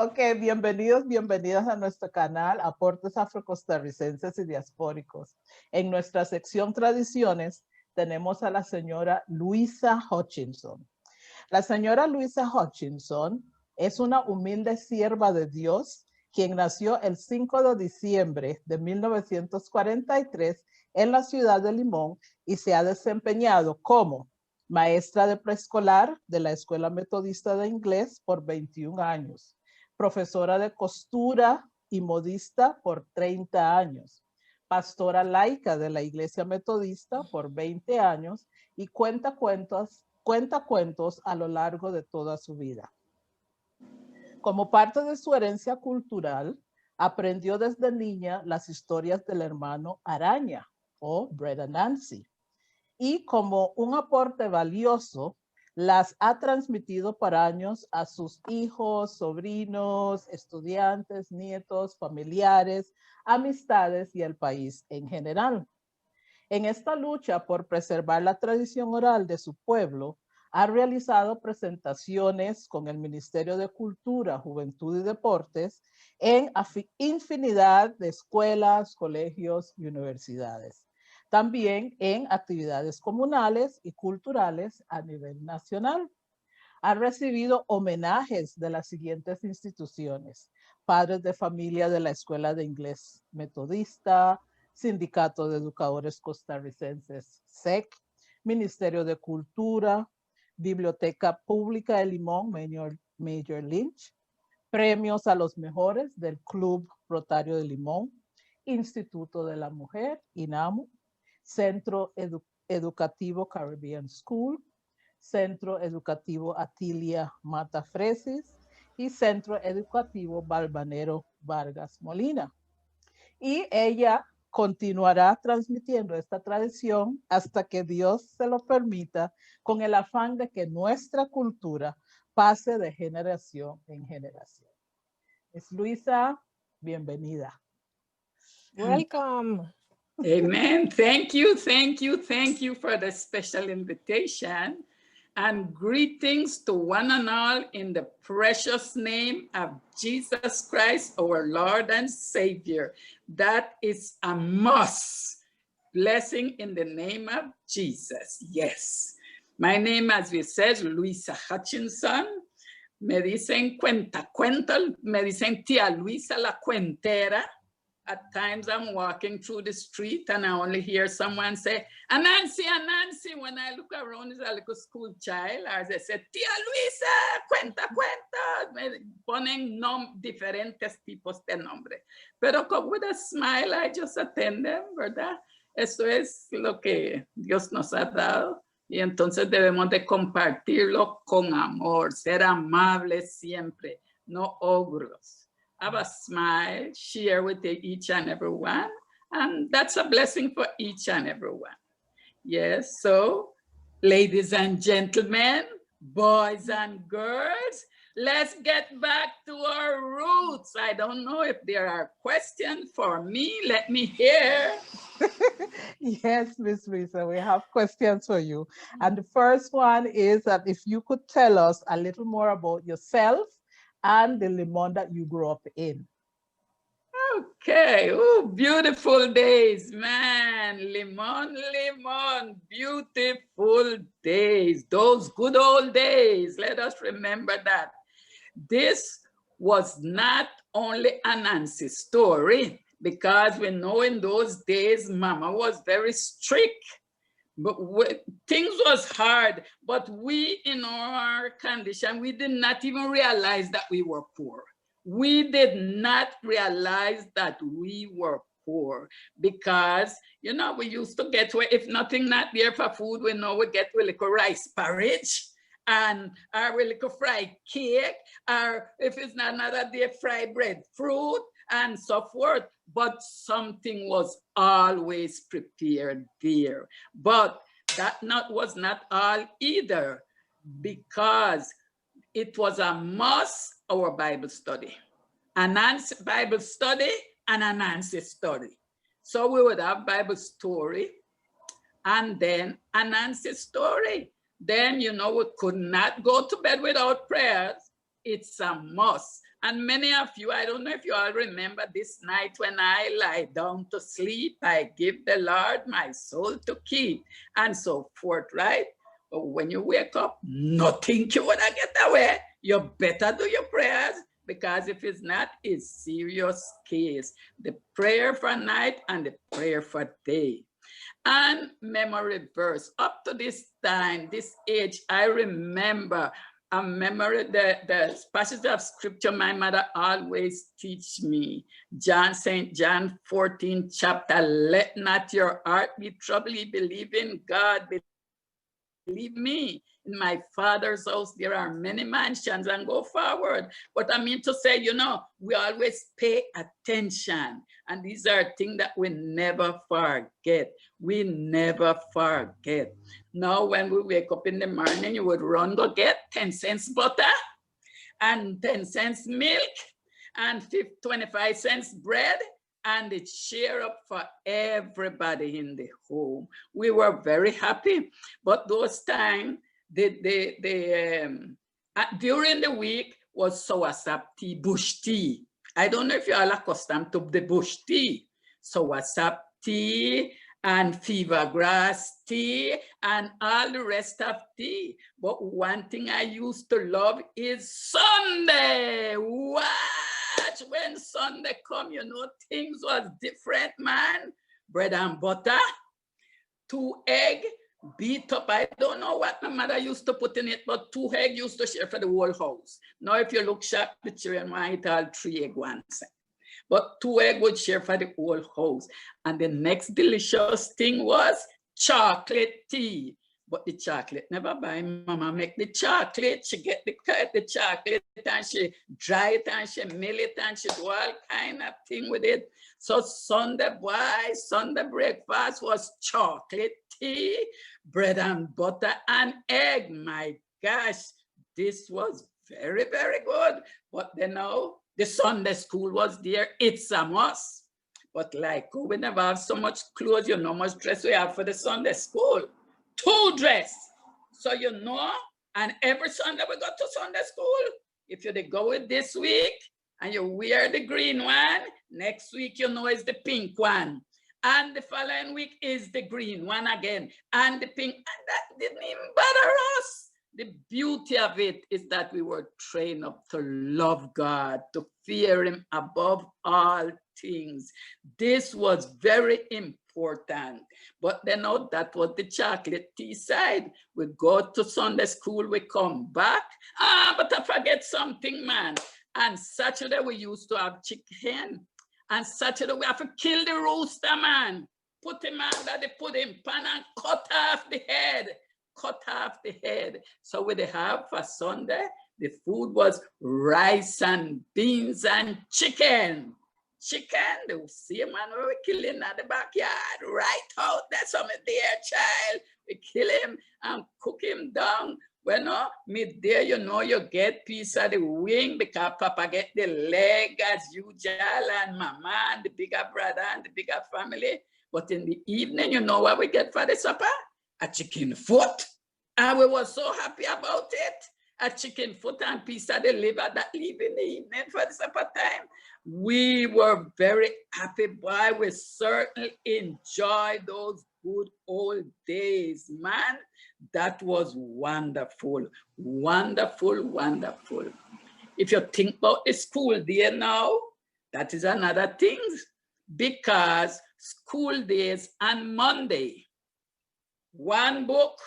Ok, bienvenidos, bienvenidas a nuestro canal Aportes Afrocostarricenses y Diaspóricos. En nuestra sección Tradiciones tenemos a la señora Luisa Hutchinson. La señora Luisa Hutchinson es una humilde sierva de Dios quien nació el 5 de diciembre de 1943 en la ciudad de Limón y se ha desempeñado como maestra de preescolar de la Escuela Metodista de Inglés por 21 años, profesora de costura y modista por 30 años, pastora laica de la Iglesia Metodista por 20 años y cuenta cuentos a lo largo de toda su vida. Como parte de su herencia cultural, aprendió desde niña las historias del hermano Araña o Brother Anansi y como un aporte valioso las ha transmitido por años a sus hijos, sobrinos, estudiantes, nietos, familiares, amistades y al país en general. En esta lucha por preservar la tradición oral de su pueblo, ha realizado presentaciones con el Ministerio de Cultura, Juventud y Deportes en infinidad de escuelas, colegios y universidades. También en actividades comunales y culturales a nivel nacional. Ha recibido homenajes de las siguientes instituciones: Padres de Familia de la Escuela de Inglés Metodista, Sindicato de Educadores Costarricenses, SEC, Ministerio de Cultura, Biblioteca Pública de Limón, Major Lynch, premios a los mejores del Club Rotario de Limón, Instituto de la Mujer, INAMU, Centro Educativo Caribbean School, Centro Educativo Atilia Mata Fresis y Centro Educativo Balvanero Vargas Molina. Y ella continuará transmitiendo esta tradición hasta que Dios se lo permita, con el afán de que nuestra cultura pase de generación en generación. Es Luisa, bienvenida. Welcome. Amen. Thank you for the special invitation. And greetings to one and all in the precious name of Jesus Christ, our Lord and Savior. That is a must. Blessing in the name of Jesus. Yes. My name, as we said, Luisa Hutchinson. Me dicen me dicen tía Luisa la cuentera. At times I'm walking through the street and I only hear someone say, Anansi, Anansi. When I look around, it's a little school child. Or they say, Tía Luisa, cuenta. Me ponen diferentes tipos de nombre. Pero with a smile, I just attend them, ¿verdad? Eso es lo que Dios nos ha dado. Y entonces debemos de compartirlo con amor, ser amables siempre, no ogros. Have a smile, share with each and every one, and that's a blessing for each and every one. Yes, so ladies and gentlemen, boys and girls, let's get back to our roots. I don't know if there are questions for me. Let me hear. Yes, Miss Lisa, we have questions for you. And the first one is that if you could tell us a little more about yourself and the Limón that you grew up in. Okay, oh, beautiful days, man. Limón, beautiful days. Those good old days. Let us remember that. This was not only Anansi's story, because we know in those days, Mama was very strict. But things was hard, but we in our condition, we did not even realize that we were poor. We did not realize that we were poor because, you know, we used to get, if nothing not there for food, we know we get a little rice porridge and a little fried cake, or if it's not another day, fried bread, fruit, and so forth, but something was always prepared there. But that was not all either, because it was a must, our Bible study. Anansi Bible study and Anansi study. So we would have Bible story and then Anansi story. Then, you know, we could not go to bed without prayers. it's a must. And many of you, I don't know if you all remember this night when I lie down to sleep, I give the Lord my soul to keep, and so forth, right? But when you wake up, nothing you wanna get away. You better do your prayers, because if it's not, it's serious case. The prayer for night and the prayer for day. And memory verse. Up to this time, this age, I remember a memory, the passage of scripture my mother always teach me. St. John 14 chapter, let not your heart be troubled, believe in God, believe me. In my Father's house, there are many mansions, and go forward. But I mean to say, you know, we always pay attention. And these are things that we never forget. We never forget. Now, when we wake up in the morning, you would run go get 10 cents butter and 10 cents milk and 25 cents bread, and it share up for everybody in the home. We were very happy. But those times, during the week was soursop tea, bush tea. I don't know if you are accustomed to the bush tea. Soursop tea and fever grass tea and all the rest of tea. But one thing I used to love is Sunday. Watch when Sunday come, you know, things was different, man. Bread and butter, 2 eggs, beat up. I don't know what my mother used to put in it, but 2 eggs used to share for the whole house. Now, if you look sharp, the children might all 3 eggs once. But 2 eggs would share for the whole house. And the next delicious thing was chocolate tea. But the chocolate never buy. Mama make the chocolate. She get the chocolate and she dry it and she mill it and she do all kind of thing with it. So Sunday breakfast was chocolate tea, bread and butter and egg. My gosh, this was very, very good. But then now the Sunday school was there. It's a must. But like, we never have so much clothes, you know, much dress we have for the Sunday school. 2 dress. So you know, and every Sunday we go to Sunday school. If you go with this week and you wear the green one, next week you know is the pink one. And the following week is the green one again. And the pink, and that didn't even bother us. The beauty of it is that we were trained up to love God, to fear him above all things. This was very important. But then oh, that was the chocolate tea side. We go to Sunday school, we come back. But I forget something, man. And Saturday we used to have chicken. And Saturday we have to kill the rooster, man. Put him under the pudding pan and cut off the head. Cut off the head. So what they have for Sunday, the food was rice and beans and chicken. Chicken, the same man we were killing at the backyard, right out. That's some dear child. We kill him and cook him down. Well, no, midday, you know, you get piece of the wing because Papa get the leg as usual, and Mama and the bigger brother and the bigger family. But in the evening, you know what we get for the supper? A chicken foot. And we were so happy about it. A chicken foot and piece of the liver that leave in the evening for the supper time. We were very happy, boy. We certainly enjoyed those good old days, man. That was wonderful, wonderful, wonderful. If you think about the school day now, that is another thing, because school days on Monday, 1 book,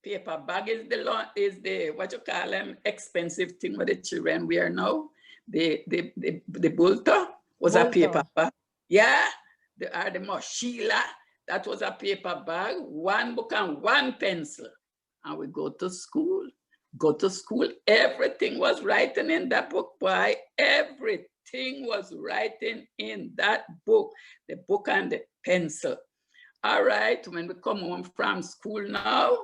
paper bag is the what you call them, expensive thing with the children wear now. The bulto was a paper bag. Yeah, the mochila, that was a paper bag, 1 book and 1 pencil. And we go to school. Everything was writing in that book, boy. Everything was writing in that book, the book and the pencil. All right, when we come home from school now,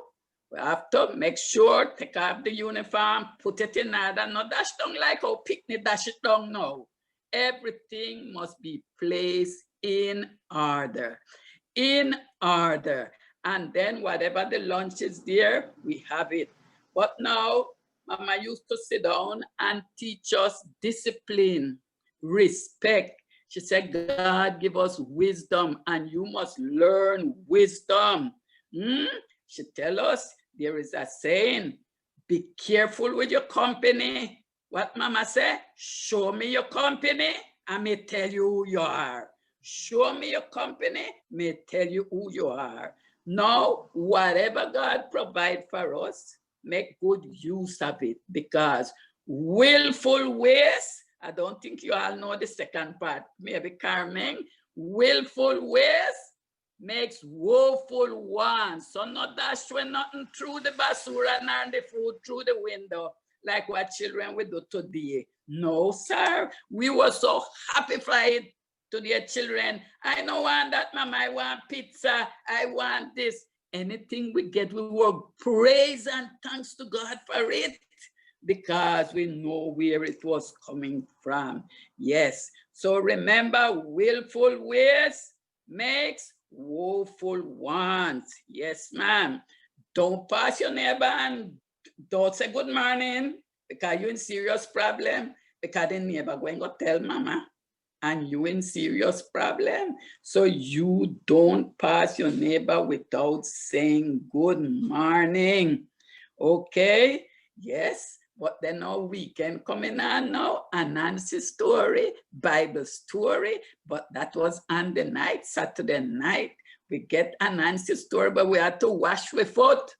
we have to make sure, take off the uniform, put it in order, not dash down like how picnic dash it down now. Everything must be placed in order. In order. And then whatever the lunch is there, we have it. But now, Mama used to sit down and teach us discipline, respect. She said, God give us wisdom and you must learn wisdom. She tell us there is a saying, be careful with your company. What Mama say? Show me your company, I may tell you who you are. Show me your company, may tell you who you are. Now, whatever God provide for us, make good use of it, because willful ways, I don't think you all know the second part, maybe Carmen, willful ways makes woeful ones. So not dashing nothing through the basura and the food through the window, like what children will do today. No, sir. We were so happy for it to their children. I don't want that, Mama. I want pizza. I want this. Anything we get, we will praise and thanks to God for it, because we know where it was coming from. Yes. So remember, willful ways makes woeful ones. Yes, ma'am. Don't pass your neighbor and don't say good morning, because you're in serious problem, because the neighbor going to tell Mama and you in serious problem. So you don't pass your neighbor without saying good morning. Okay? Yes. But then our weekend coming on now, a Nancy story, Bible story, but that was on the night, Saturday night. We get a Nancy story, but we had to wash with foot.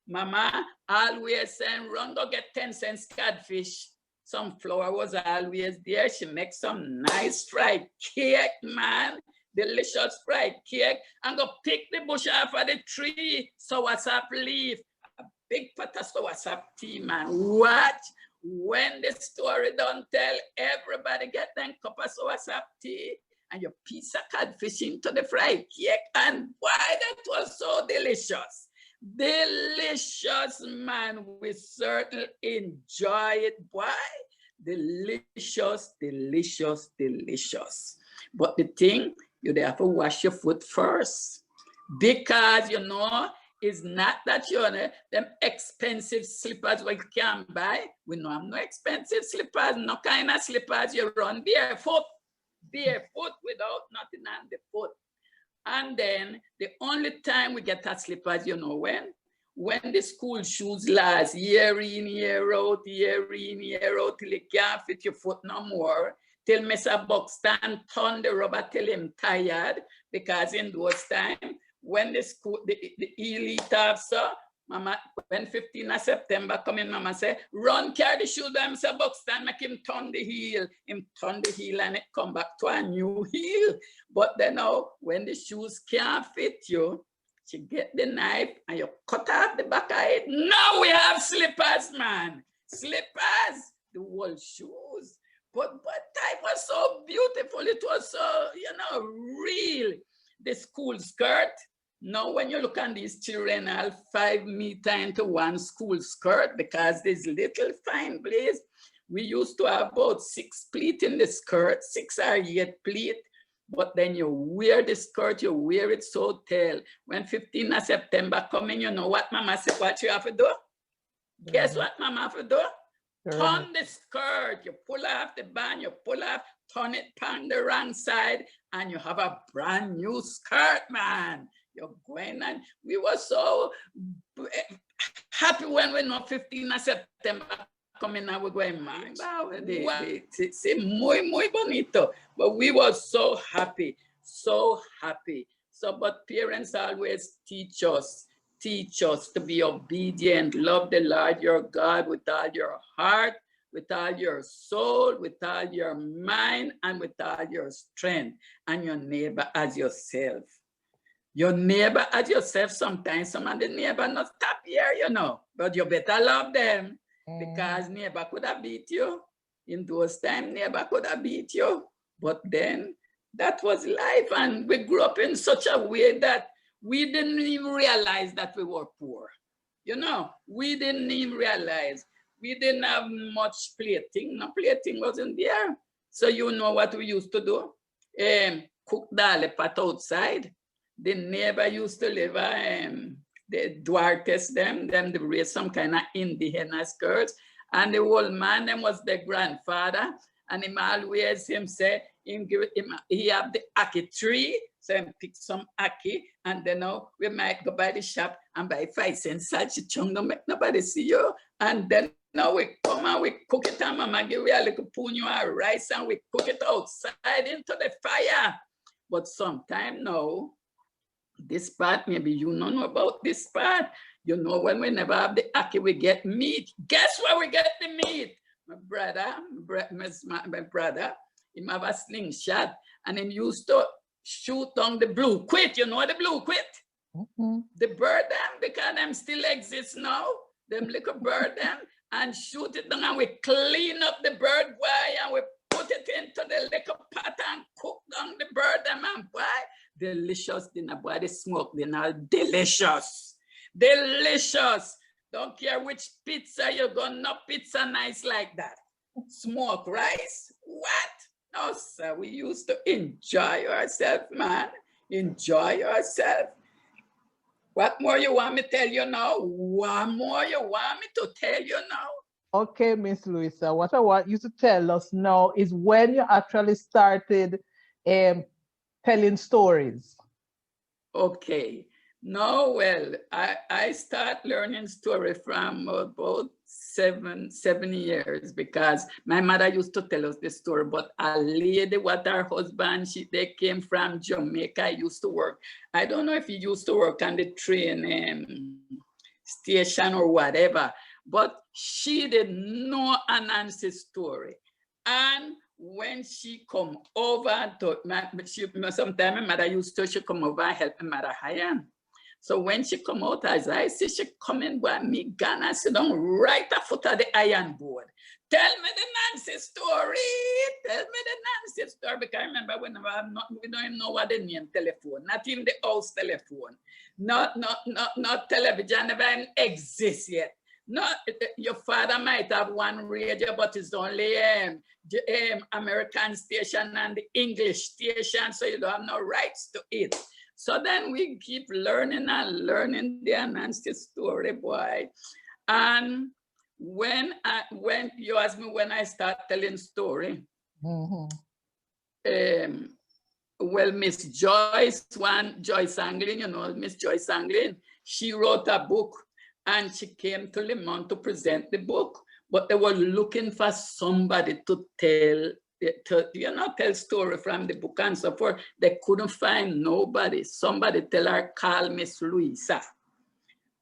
Mama always saying, run go get 10 cents catfish. Some flour was always there. She makes some nice fried cake, man. Delicious fried cake. And go pick the bush off of the tree, soursop leaf. Big pot of soursop tea, man. Watch. When the story don't tell, everybody get them cup of soursop tea and your piece of catfish into the fried cake. And why, that was so delicious. Delicious, man. We certainly enjoy it. Why? Delicious, delicious, delicious. But the thing, you have to wash your foot first, because you know, it's not that you know them expensive slippers we can buy. We know I'm no expensive slippers, no kind of slippers. You run barefoot without nothing on the foot. And then the only time we get that slippers, you know when the school shoes last year in, year out, year in, year out, till it can't fit your foot no more, till Mr. Buxton turn the rubber till him tired, because in those times, when the school, the elite officer, Mama, when 15th of September coming, Mama say, run, carry the shoes by Mr. Buxton, make him turn the heel. Him turn the heel and it come back to a new heel. But then now, when the shoes can't fit you, you get the knife and you cut out the back of it. Now we have slippers, man. Slippers, the whole shoes. But time was so beautiful. It was so, you know, real. The school skirt. Now, when you look at these children, all 5 meters into one school skirt, because there's little fine pleats. We used to have about 6 pleats in the skirt, 6 or 8 pleats. But then you wear the skirt, you wear it so tail. When 15th of September coming, you know what Mama said, what you have to do? Guess what Mama have to do? Turn the skirt, you pull off the band, you pull off, turn it on the wrong side, and you have a brand new skirt, man. You're going, and we were so happy when we know 15th of September coming now, we're going, man, c'est muy bonito. But we were so happy, so happy. So, but parents always teach us to be obedient, love the Lord your God with all your heart, with all your soul, with all your mind, and with all your strength, and your neighbor as yourself. Your neighbor as yourself. Sometimes some of the neighbor not stop here, you know, but you better love them, because neighbor could have beat you. In those times, neighbor could have beat you. But then that was life, and we grew up in such a way that we didn't even realize that we were poor. You know, we didn't even realize. We didn't have much plating. No plating wasn't there. So you know what we used to do? Cook dal pot outside. The neighbor used to live, the Duartes, them they raise some kind of indigenous skirts, And the old man then was the grandfather, and him always him say he have the ackee tree, so him pick some ackee, and then we might go by the shop and buy 5 cents such chung, don't make nobody see you, and then now we come and we cook it, and mama give we a little punyo of rice, and we cook it outside into the fire. But sometime now, this part, maybe you don't know about this part. You know, when we never have the ackee, we get meat. Guess where we get the meat? My brother, he have a slingshot, and he used to shoot on the blue quit. You know the blue quit? The bird them, because them still exist now. Them little bird them, and shoot it down, and we clean up the bird, boy, and we put it into the little pot and cook down the bird them, and boy, delicious dinner, boy, the smoke dinner, delicious. Delicious. Don't care which pizza you're going, no pizza nice like that. Smoke rice? What? No, sir, we used to enjoy ourselves, man. Enjoy ourselves. What more you want me to tell you now? What more you want me to tell you now? Okay, Miss Louisa, what I want you to tell us now is when you actually started telling stories. Okay. No, well, I start learning story from about seven years, because my mother used to tell us the story, but a lady with her husband, they came from Jamaica, used to work. I don't know if he used to work on the train station or whatever, but she didn't know Anansi's story. And when she come over to, sometimes my mother used to, she come over and help my mother iron. So when she come out, as I see, she come in by me, Ghana, sit down right at foot of the iron board. Tell me the Nancy story. Tell me the Nancy story. Because I remember when we don't even know what the name telephone, not even the house telephone, not television, never even exists yet. Not your father might have one radio, but it's only American station and the English station, so you don't have no rights to it. So then we keep learning and learning the Anansi story, boy. And when you ask me when I start telling story, well, Miss Joyce Anglin, you know, Miss Joyce Anglin, she wrote a book and she came to Le Mans to present the book, but they were looking for somebody to tell story from the book and so forth. They couldn't find nobody. Somebody tell her, call Miss Louisa.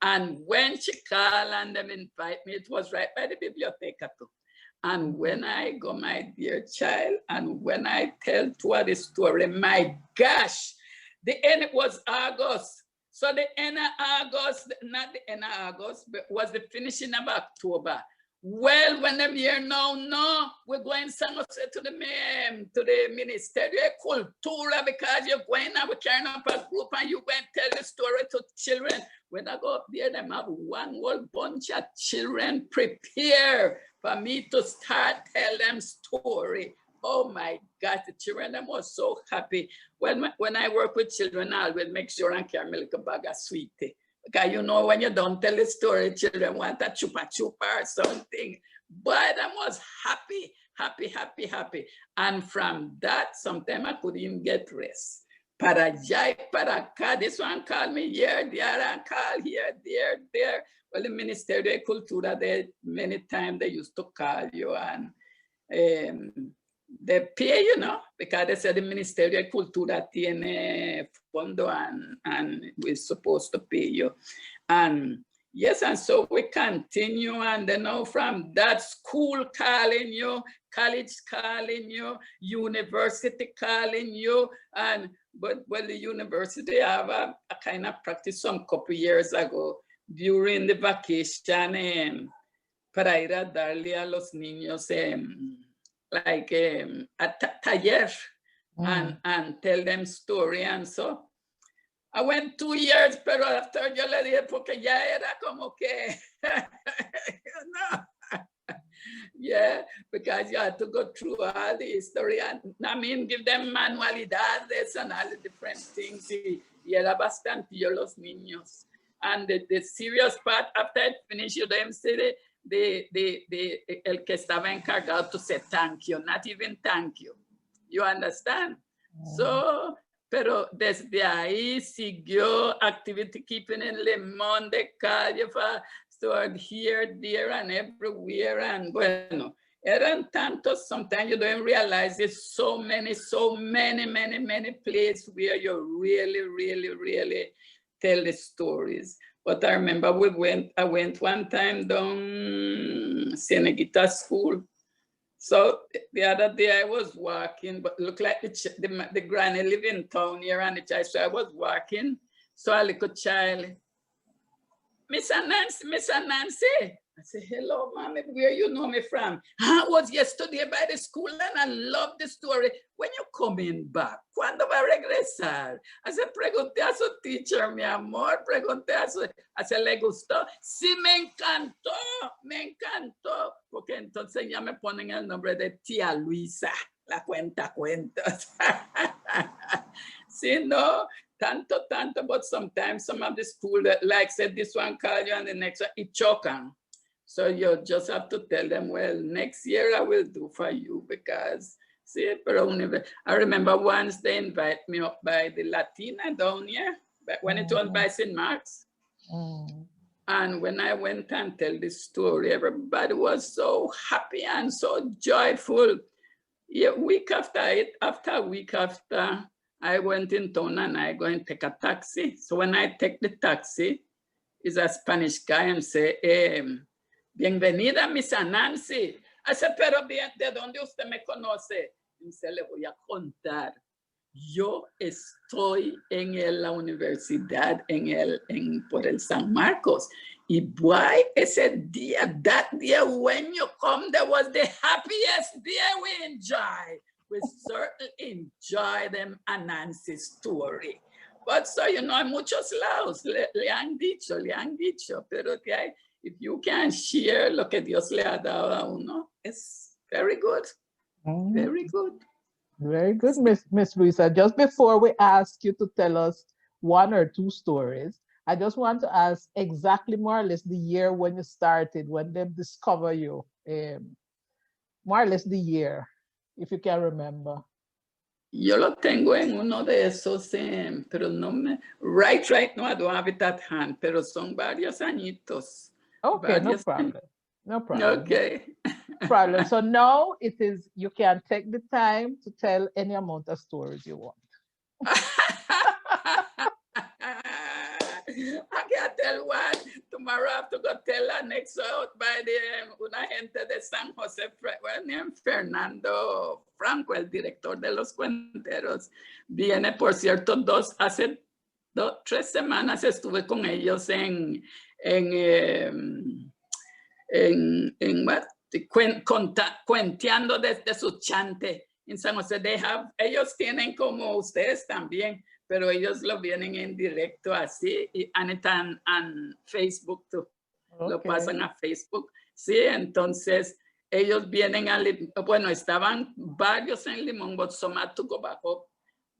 And when she called and them invite me, it was right by the biblioteca too. And when I go, my dear child, and when I tell to her the story, my gosh, the end was August. So the end of August, not the end of August, but was the finishing of October. Well, when them here now, no, we're going to the Ministerio de Cultura, because you're going now, we're carrying up a group and you're going to tell the story to children. When I go up there, them have one whole bunch of children prepare for me to start tell them story. Oh my God, the children, them was so happy. When I work with children, I always make sure I carry me like a bag of sweetie. Because you know, when you don't tell the story, children want a chupa chupa or something. But I was happy. And from that, sometimes I couldn't even get rest. Para allá, para acá, this one called me here, the other call here, there. Well, the Ministerio de Cultura, many times they used to call you and they pay, you know, because they said the Ministerio de Cultura tiene fondo and we're supposed to pay you. And yes, and so we continue, and then now from that, school calling you, college calling you, university calling you, but the university have a kind of practice some couple years ago during the vacation para ir a darle a los niños like a taller and tell them story and so. I went 2 years, pero after yo le dije porque ya era como que, you know, yeah, because you had to go through all the history and I mean, give them manualidades and all the different things. Y era bastante yo los niños. And the serious part, after I finished, you them say el que estaba encargado to say thank you, not even thank you. You understand? So, pero desde ahí siguió activity keeping en Limón de Calle, stored here, there, and everywhere. And bueno, eran tantos, sometimes you don't realize it's so many places where you really tell the stories. But I remember I went one time down Cienegita School. So the other day I was walking, but looked like the granny live in town here and the child. So I was walking, saw a little child. Miss Nancy. I said, hello, mommy, where you know me from? I was yesterday by the school and I love the story. When you coming back? ¿Cuándo va a regresar? I said, pregunté a su teacher, mi amor, pregunté a su, I said, ¿le gustó? Sí, me encantó, porque entonces ya me ponen el nombre de tía Luisa, la cuenta cuentos. Sí, no, tanto, but sometimes some of the school, like said, this one call you and the next one, it chocan. So you just have to tell them, well, next year I will do for you because, see, I remember once they invite me up by the Latina down here, when it was by St. Mark's. And when I went and tell this story, everybody was so happy and so joyful. Yeah, week after it, week after, I went in town and I go and take a taxi. So when I take the taxi, it's a Spanish guy and say, bienvenida, Miss Nancy. I said, pero bien, ¿de dónde usted me conoce? Y se le voy a contar. Yo estoy en la universidad por el San Marcos. Y boy, ese día, that day when you come, that was the happiest day we enjoy. We certainly enjoy them Anansi's story. But so, you know, muchos lados le han dicho, pero que hay, if you can share lo que Dios le ha dado a uno, it's very good, very good. Very good, Miss Luisa. Just before we ask you to tell us one or two stories, I just want to ask exactly more or less the year when you started, when they discover you, more or less the year, if you can remember. Yo lo tengo en uno de esos, pero no me, right now I don't have it at hand, pero son varios añitos. Okay, no problem. No problem. Okay. No problem. So now it is, you can take the time to tell any amount of stories you want. I can't tell one. Tomorrow I have to go tell her next out by the una gente de San José, named Fernando Franco, el director de los cuenteros. Viene, por cierto, hace 3 semanas estuve con ellos cuenteando desde su chante en San José. Ellos tienen como ustedes también, pero ellos lo vienen en directo así, y están en Facebook, lo pasan a Facebook. Sí, entonces ellos vienen bueno, estaban varios en Limón, but some had to go back up,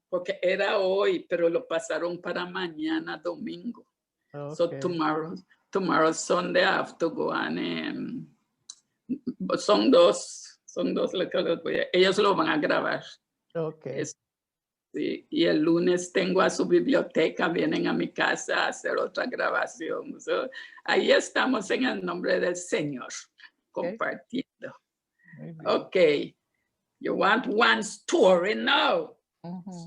porque era hoy, pero lo pasaron para mañana, domingo. Okay. So tomorrow Sunday I have to go and son dos ellos lo van a grabar. Okay. Sí, y el lunes tengo a su biblioteca, vienen a mi casa a hacer otra grabación. So, ahí estamos en el nombre del Señor, compartiendo. Okay, you want one story now?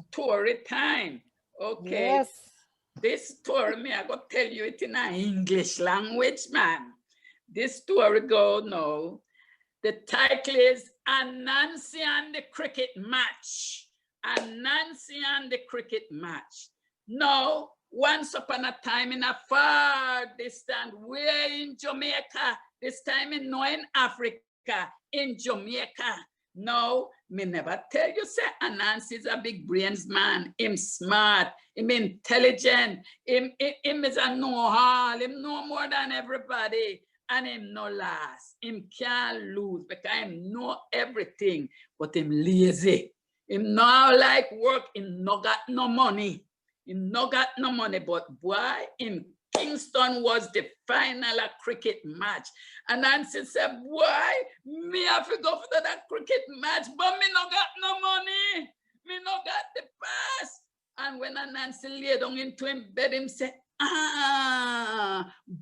Story time. Okay. Yes. This story, I go tell you it in an English language, man. This story goes now. The title is Anansi and the Cricket Match. Anansi and the Cricket Match. Now, once upon a time in a far distant way in Jamaica, this time in Africa, in Jamaica. No, me never tell you, say, Anansi is a big brains man. Him smart, him intelligent, him is a know-all, him know more than everybody, and him no last. Him can't lose because him know everything, but him lazy. Him now like work, him no got no money. Him no got no money, but boy, him Kingston was the final cricket match. And Nancy said, boy, me have to go for that cricket match, but me no got no money. Me no got the pass. And when Nancy lay down into him bed, him said,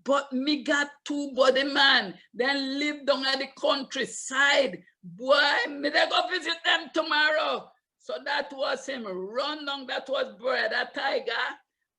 but me got two body man, then live down at the countryside. Boy, me they go visit them tomorrow. So that was him run down, that was Brother Tiger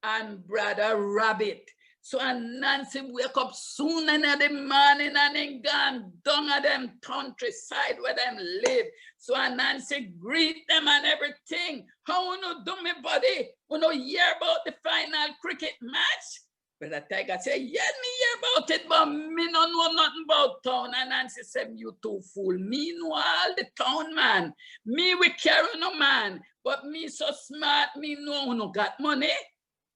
and Brother Rabbit. So and Nancy wake up soon in the morning and then gone down at them countryside where them live. So and Nancy greet them and everything. How you do me body? You know hear about the final cricket match? Brother Tiger say, yes, me hear about it, but me no know nothing about town. And Nancy said, you too fool. Me know all the town, man. Me we carry no man. But me so smart, me know who no got money.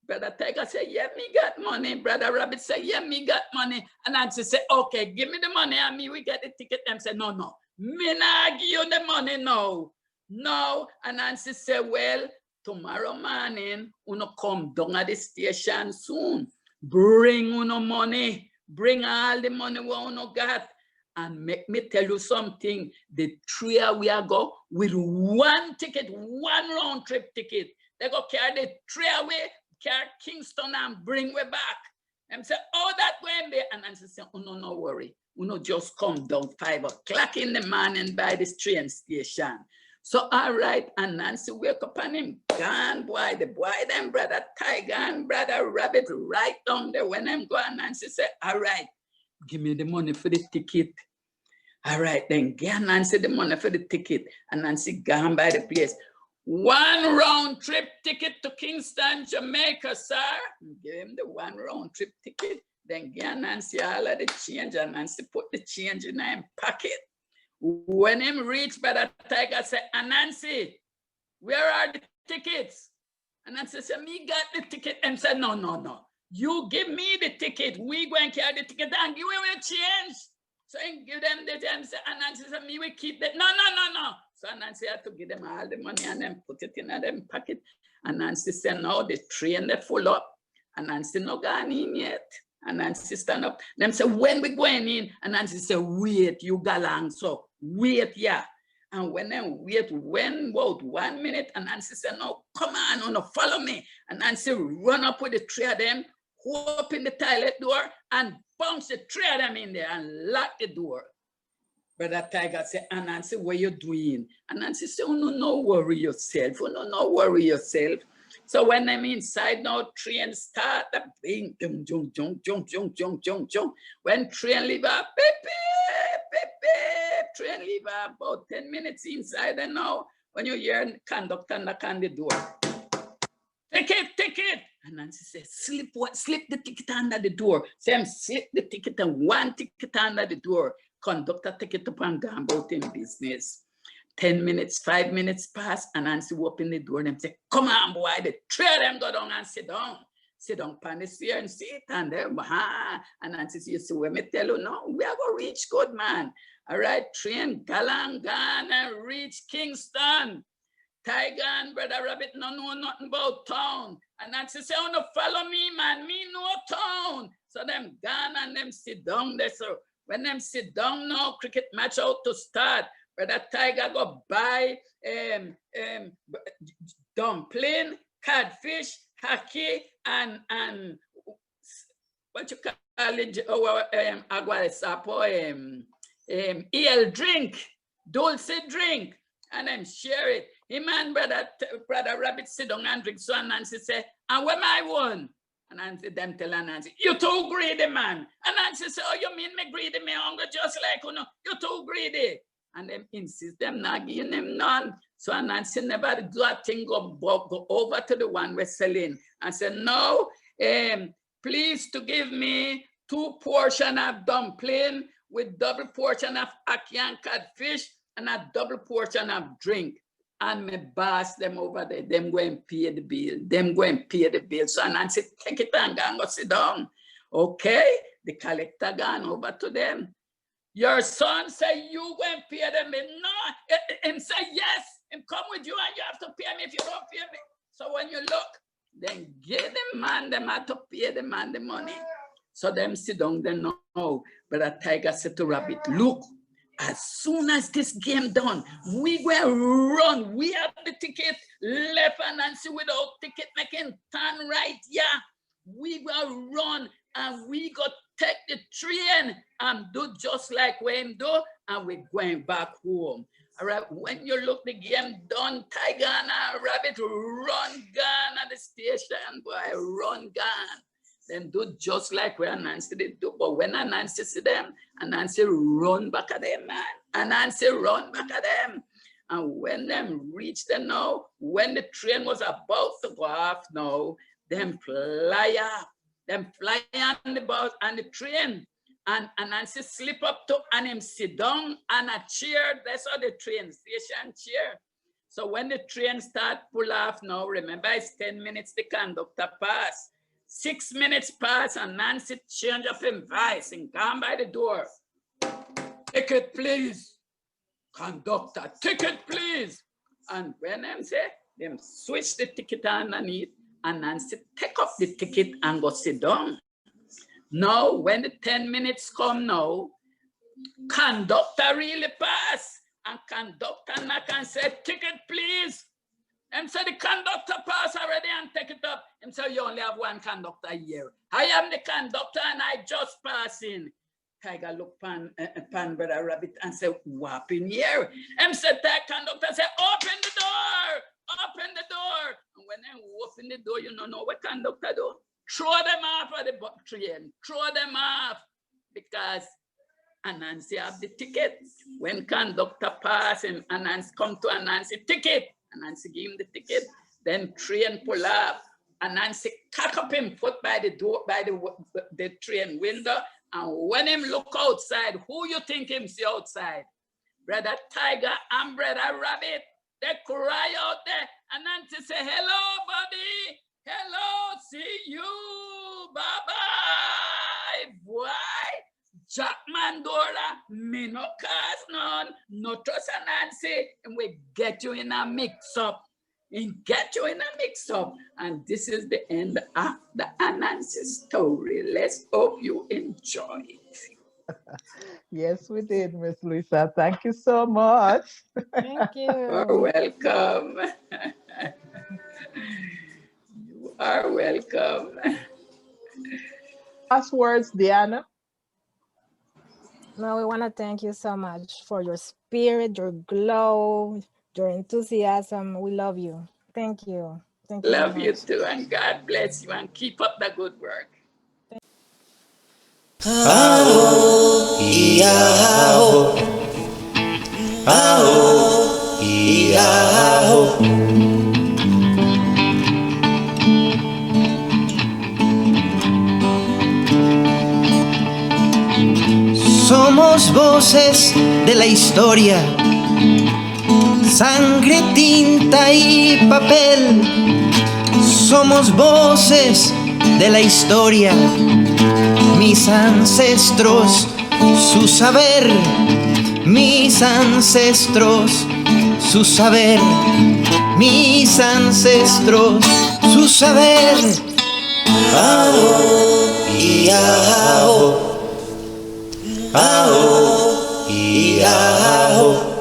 Brother Tiger said, yeah, me got money. Brother Rabbit said, yeah, me got money. And Nancy said, okay, give me the money and me we get the ticket. And said, no, no, me nah give you the money, no. No. And Nancy said, well, tomorrow morning, uno come down at the station soon. Bring uno money. Bring all the money we uno got. And make me tell you something. The three we are go with one ticket, one round trip ticket. They go carry the three away, carry Kingston and bring we back. And say, oh, that going there. And Nancy say, oh, no worry. Uno just come down 5 o'clock in the morning by this train station. So, all right, and Nancy wake up on him, gone, boy, the boy, them Brother Tiger and Brother Rabbit right down there. When I'm going, Nancy said, all right, give me the money for the ticket. All right, then give Nancy the money for the ticket. And Nancy gone by the place. 1 round trip ticket to Kingston, Jamaica, sir. Give him the 1 round trip ticket. Then give Nancy all of the change, and Nancy put the change in her pocket. When him reached Brother Tiger, said, and Nancy, where are the tickets? And Nancy said, me got the ticket. And said, no. You give me the ticket. We go and carry the ticket and give me a change. So he give them the change. And Nancy said, me we keep that. No. So Nancy had to give them all the money and then put it in them pocket. And Nancy said, no, the train they full up. And Nancy no gone in yet. And Nancy stand up. Them say, when we going in? And Nancy say, wait, you galang. So wait, yeah. And when they wait, when about 1 minute, and Nancy said, no, come on, no, follow me. And Nancy run up with the 3 of them, open the toilet door, and bounce the 3 of them in there and lock the door. Brother Tiger said, and Nancy, what you doing? And Nancy said, oh, no, worry yourself. Oh, no, worry yourself. So when I'm inside now, train start, the bing, jung. When train leave up, beep, train leave up, about 10 minutes inside, and now when you hear conductor knock on the door, take it. And Nancy says, slip the ticket under the door. Sam slip the ticket and 1 ticket under the door. Conductor take it up and go about in business. 10 minutes, 5 minutes pass, and Nancy open the door and them say, come on, boy, the 3 of them go down and sit down. Sit down pan the steer and sit, and them, and Nancy says, you see, when me tell you, no, we are going to reach good, man. All right, train Galang gone and reach Kingston. Tiger and Brother Rabbit no know nothing about town. And Nancy say, oh, no, follow me, man, me know town. So them gone and them sit down there. So when them sit down now, cricket match out to start. Brother Tiger go buy dumpling, catfish, hockey, and what you call it, agua de sapo, EL drink, dulce drink, and then share it. Him and Brother Rabbit sit down and drink. So and Nancy say, and where my one? And Nancy them tell Nancy, you too greedy, man. And Nancy say, oh, you mean me greedy, me hungry just like you know, you too greedy. And them insist them not giving them none. So Nancy never do a thing, go over to the one we're selling and say, no, please to give me 2 portions of dumpling with double portion of ackee and catfish and a double portion of drink. And me boss them over there, them go and pay the bill. So Nancy take it and go sit down. Okay, the collector gone over to them. Your son say you go and pay them. No, him say yes. Him come with you and you have to pay me if you don't pay me. So when you look, then give the man, them had to pay the man the money. So them sit down, they know. But a tiger said to rabbit, look, as soon as this game done, we will run. We have the ticket, left and Nancy without ticket making turn right, yeah. We will run and we go take the train and do just like we do, and we're going back home. All right, when you look the game done, tiger and a rabbit run gone at the station, boy, run gone. Then do just like where Nancy did do. But when Nancy see them, Nancy run back at them, man. And Nancy run back at them. And when them reach them now, when the train was about to go off now, them fly up. Them fly on the bus and the train. And Nancy slip up to and him sit down on a chair. That's how the train station chair. So when the train start pull off now, remember it's 10 minutes the conductor pass. 6 minutes pass and Nancy change up in voice and come by the door. Ticket, please. Conductor, ticket, please. And when them say, them switch the ticket underneath and Nancy take off the ticket and go sit down. Now, when the 10 minutes come now, conductor really pass. And conductor knock and say, ticket, please. And so the conductor pass already and take it up. And so you only have one conductor here. I am the conductor and I just passing. Tiger look pan Brother Rabbit and say, what in here? And so the conductor say, open the door, open the door. And when they open the door, you don't know what conductor do. Throw them off of the train, throw them off. Because Anansi have the ticket. When conductor pass and Anansi come to Anansi ticket, Anansi give him the ticket, then train pull up. Anansi cock up him foot by the door, by the train window. And when him look outside, who you think him see outside? Brother Tiger and Brother Rabbit. They cry out there. Anansi say, hello, buddy. Hello, see you. Bye-bye, boy. Jack Mandora, me no cause none, no trust Anansi, and we get you in a mix-up. And this is the end of the Anansi story. Let's hope you enjoy it. Yes, we did, Miss Luisa. Thank you so much. Thank you. You're welcome. You are welcome. Last words, Diana. No, we want to thank you so much for your spirit, your glow, your enthusiasm. We love you. Thank you. Thank you. Love you too, and God bless you, and keep up the good work. Somos voces de la historia, sangre, tinta y papel. Somos voces de la historia, mis ancestros, su saber, mis ancestros, su saber, mis ancestros, su saber. Ao e ao, ao e ao.